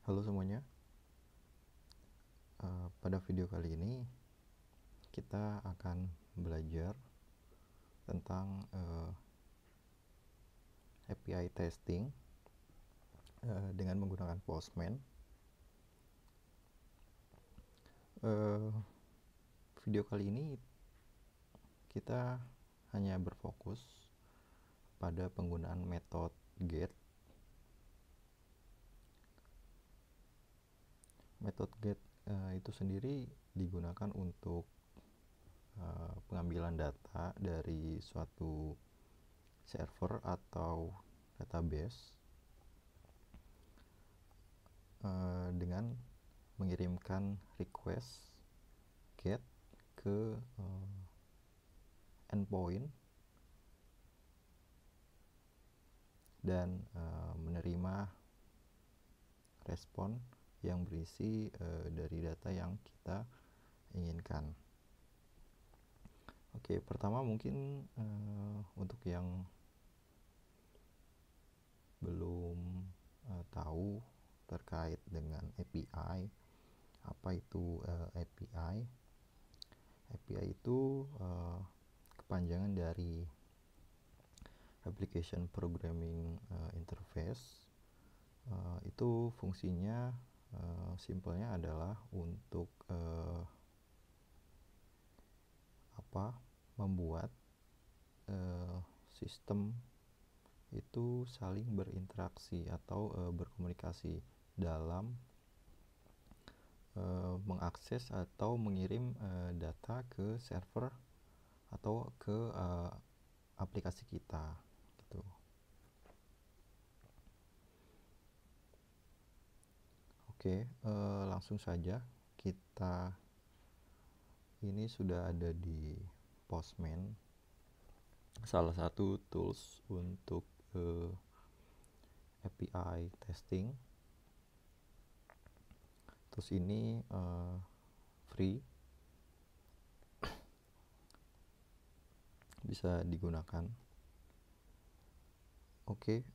Halo semuanya. Pada video kali ini kita akan belajar tentang API testing dengan menggunakan Postman. Video kali ini kita hanya berfokus pada penggunaan metode get. Metode get itu sendiri digunakan untuk pengambilan data dari suatu server atau database dengan mengirimkan request get ke endpoint dan menerima respon yang berisi dari data yang kita inginkan. Oke, pertama mungkin untuk yang belum tahu terkait dengan API, apa itu API? API itu kepanjangan dari Application Programming Interface. Itu fungsinya simpelnya adalah untuk membuat sistem itu saling berinteraksi atau berkomunikasi dalam mengakses atau mengirim data ke server atau ke aplikasi kita gitu. Oke, langsung saja kita ini sudah ada di Postman, salah satu tools untuk API testing. Tools ini free, bisa digunakan. Oke,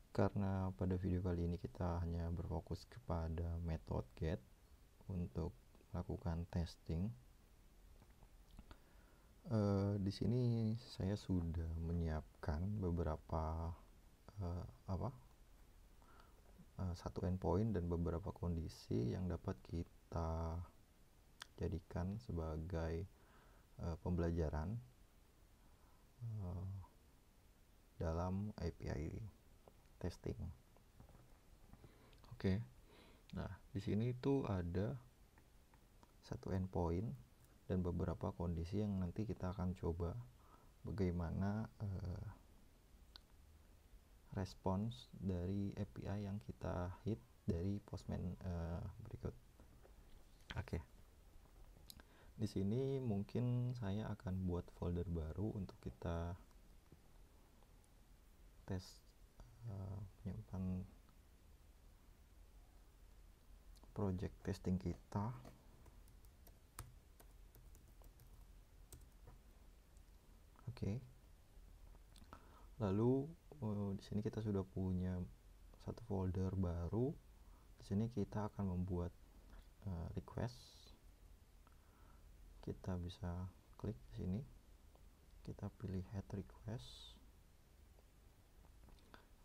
karena pada video kali ini kita hanya berfokus kepada metode get untuk melakukan testing. Di sini saya sudah menyiapkan beberapa satu endpoint dan beberapa kondisi yang dapat kita jadikan sebagai pembelajaran dalam API testing. Oke. Nah, di sini itu ada satu endpoint dan beberapa kondisi yang nanti kita akan coba bagaimana respons dari API yang kita hit dari Postman berikut. Oke. Di sini mungkin saya akan buat folder baru untuk kita tes menyimpan project testing kita. Oke. Lalu di sini kita sudah punya satu folder baru. Di sini kita akan membuat request. Kita bisa klik di sini. Kita pilih head request.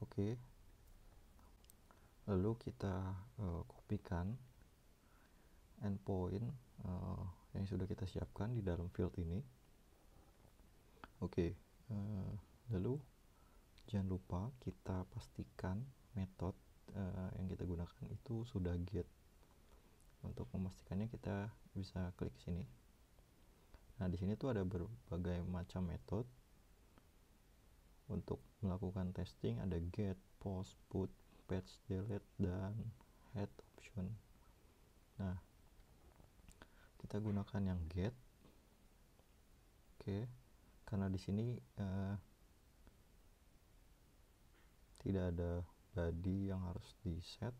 Oke. Lalu kita kopikan endpoint yang sudah kita siapkan di dalam field ini. Oke. Lalu jangan lupa kita pastikan metode yang kita gunakan itu sudah get. Untuk memastikannya kita bisa klik sini. Nah, di sini tuh ada berbagai macam metode untuk melakukan testing. Ada get, post, put, patch, delete, dan head option. Nah, kita gunakan yang get. Oke, karena di sini tidak ada body yang harus di set,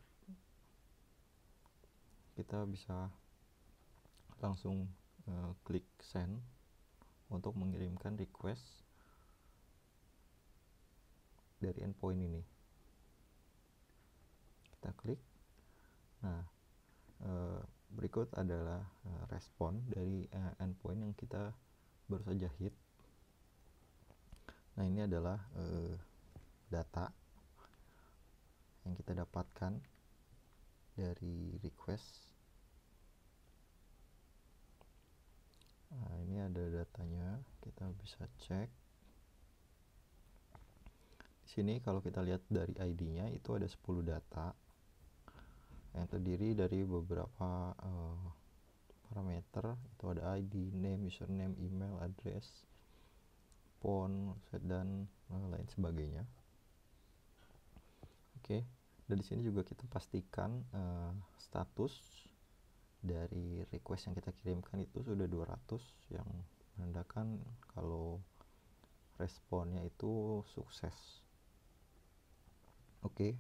kita bisa langsung klik send untuk mengirimkan request dari endpoint ini. Kita klik. Nah, berikut adalah respon dari endpoint yang kita baru saja hit. Nah, ini adalah data yang kita dapatkan dari request. Nah, ini ada datanya, kita bisa cek. Di sini kalau kita lihat dari ID-nya itu ada 10 data yang terdiri dari beberapa parameter. Itu ada ID, name, username, email, address, phone, dan lain sebagainya. Oke, dan di sini juga kita pastikan status dari request yang kita kirimkan itu sudah 200, yang menandakan kalau responnya itu sukses. Oke,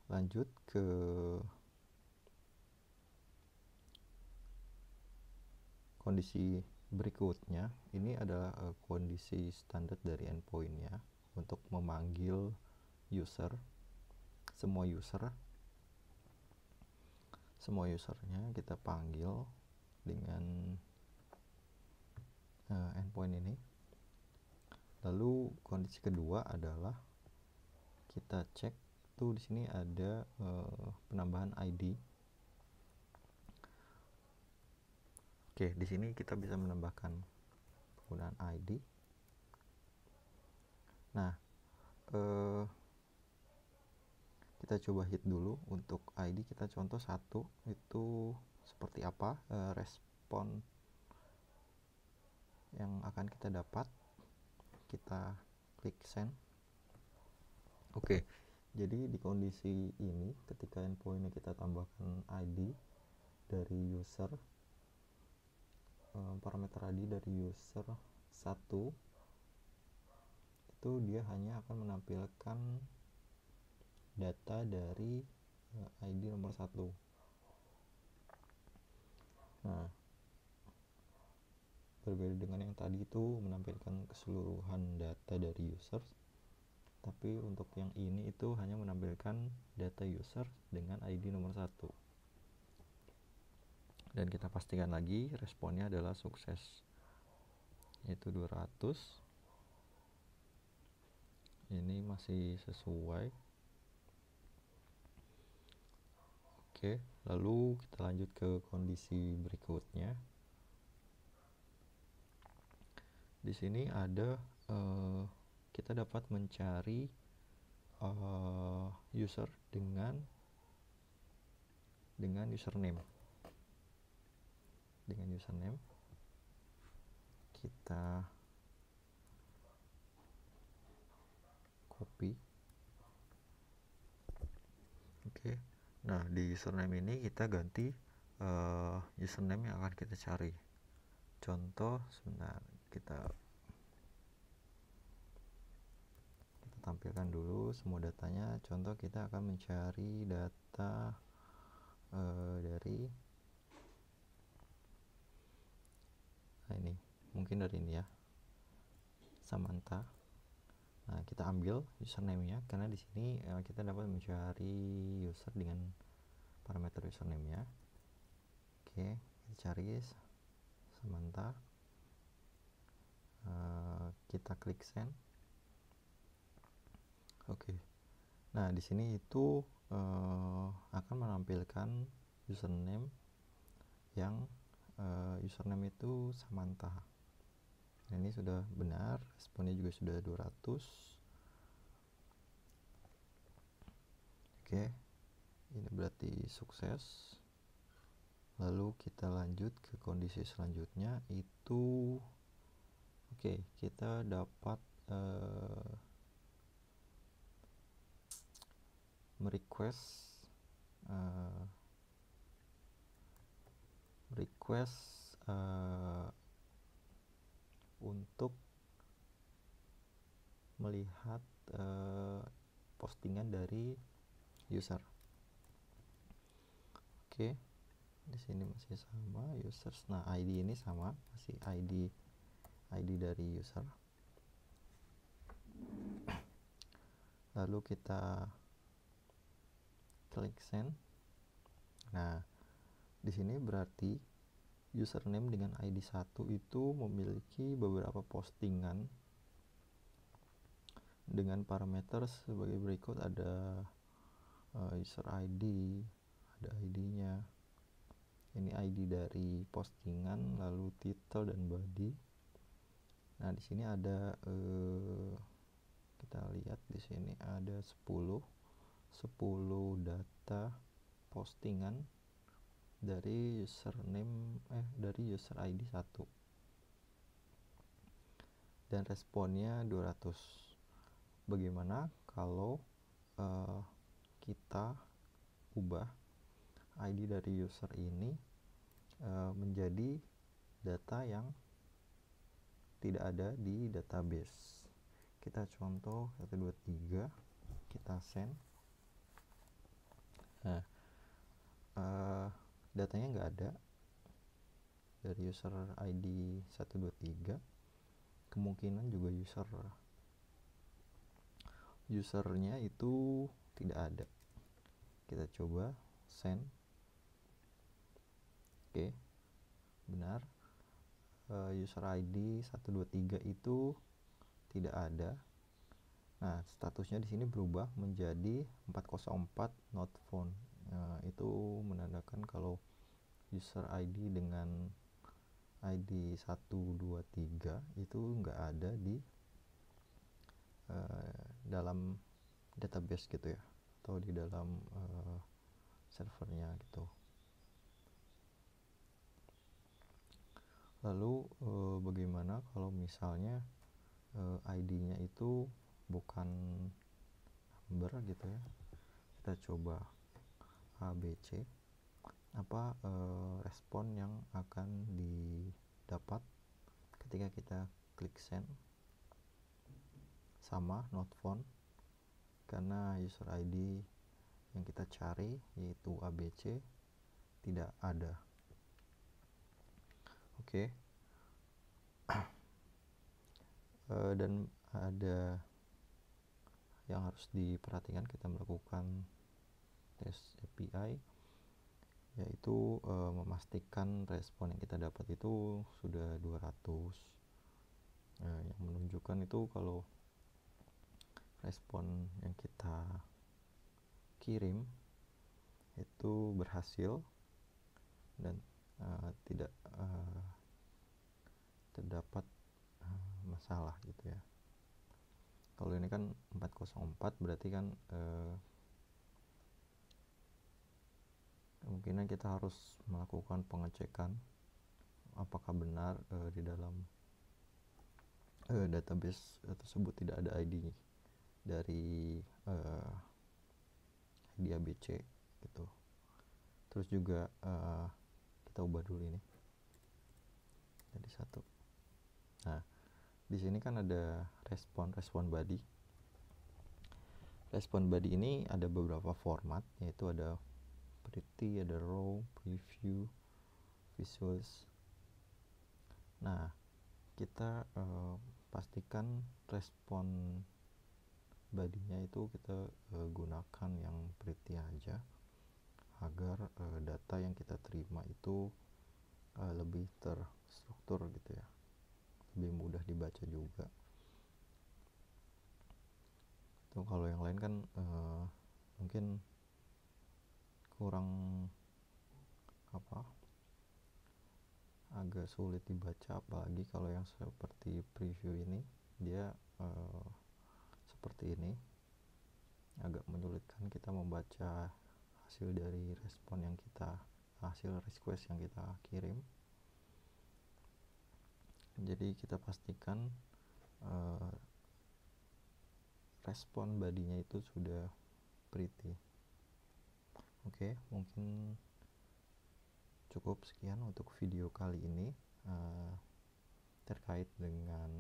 lanjut ke kondisi berikutnya. Ini adalah kondisi standar dari endpointnya untuk memanggil user, semua usernya kita panggil dengan endpoint ini. Lalu kondisi kedua adalah kita cek tuh di sini ada penambahan ID. Oke, di sini kita bisa menambahkan penggunaan ID. Nah, kita coba hit dulu untuk ID. Kita contoh 1 itu seperti apa respon yang akan kita dapat. Kita klik send. Oke, jadi di kondisi ini ketika endpointnya kita tambahkan ID dari user, parameter ID dari user 1, itu dia hanya akan menampilkan data dari ID nomor 1. Nah, berbeda dengan yang tadi itu menampilkan keseluruhan data dari user, tapi untuk yang ini itu hanya menampilkan data user dengan ID nomor 1. Dan kita pastikan lagi responnya adalah sukses, yaitu 200. Ini masih sesuai. Oke, lalu kita lanjut ke kondisi berikutnya. Di sini ada kita dapat mencari user dengan username. Dengan username kita copy. Oke. Nah, di username ini kita ganti username yang akan kita cari. Contoh, sebentar, kita tampilkan dulu semua datanya. Contoh, kita akan mencari data dari ini, mungkin dari ini ya, Samantha. Nah, kita ambil username-nya karena di sini kita dapat mencari user dengan parameter username-nya. Oke, kita cari Samantha. Kita klik send. Oke. Nah, di sini itu akan menampilkan username yang username itu Samantha. Nah, ini sudah benar, responnya juga sudah 200. Oke, ini berarti sukses. Lalu kita lanjut ke kondisi selanjutnya, itu oke, kita dapat request untuk melihat postingan dari user. Oke, di sini masih sama users. Nah, ID ini sama, masih ID dari user. lalu kita klik send. Nah, di sini berarti username dengan ID 1 itu memiliki beberapa postingan dengan parameter sebagai berikut. Ada user ID, ada ID-nya. Ini ID dari postingan, lalu title dan body. Nah, di sini ada kita lihat di sini ada 10 data postingan dari username dari user ID 1 dan responnya 200. Bagaimana kalau kita ubah ID dari user ini menjadi data yang tidak ada di database? Kita contoh 1 2 3, kita send. Nah, datanya nggak ada dari user ID 1 2 3. Kemungkinan juga usernya itu tidak ada. Kita coba send. Oke, benar. User ID 1 2 3 itu tidak ada. Nah, statusnya di sini berubah menjadi 404 not found. Itu menandakan kalau user ID dengan ID 1 2 3 itu nggak ada di dalam database gitu ya, atau di dalam servernya gitu. Lalu bagaimana kalau misalnya ID-nya itu bukan number gitu ya? Kita coba ABC. Apa respon yang akan didapat ketika kita klik send? Sama, not found, karena user ID yang kita cari yaitu ABC tidak ada. Oke. Dan ada yang harus diperhatikan kita melakukan tes API, yaitu memastikan respon yang kita dapat itu sudah 200. Yang menunjukkan itu kalau respon yang kita kirim itu berhasil dan tidak terdapat masalah gitu ya. Kalau ini kan 404 berarti kan kemungkinan kita harus melakukan pengecekan apakah benar di dalam database tersebut tidak ada ID dari ID ABC gitu. Terus juga kita ubah dulu ini jadi 1. Nah, di sini kan ada respon body. Respon body ini ada beberapa format, yaitu ada pretty, ada raw, preview, visuals. Nah, kita pastikan respon bodinya itu kita gunakan yang pretty aja, agar data yang kita terima itu lebih terstruktur gitu ya, lebih mudah dibaca juga. Itu kalau yang lain kan mungkin kurang agak sulit dibaca, apalagi kalau yang seperti preview ini dia seperti ini, agak menyulitkan kita membaca hasil dari hasil request yang kita kirim. Jadi kita pastikan respon bodinya itu sudah pretty. Oke, mungkin cukup sekian untuk video kali ini terkait dengan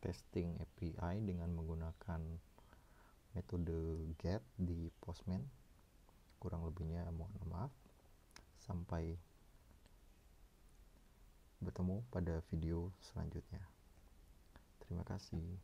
testing API dengan menggunakan metode get di Postman. Kurang lebihnya mohon maaf. Sampai bertemu pada video selanjutnya. Terima kasih.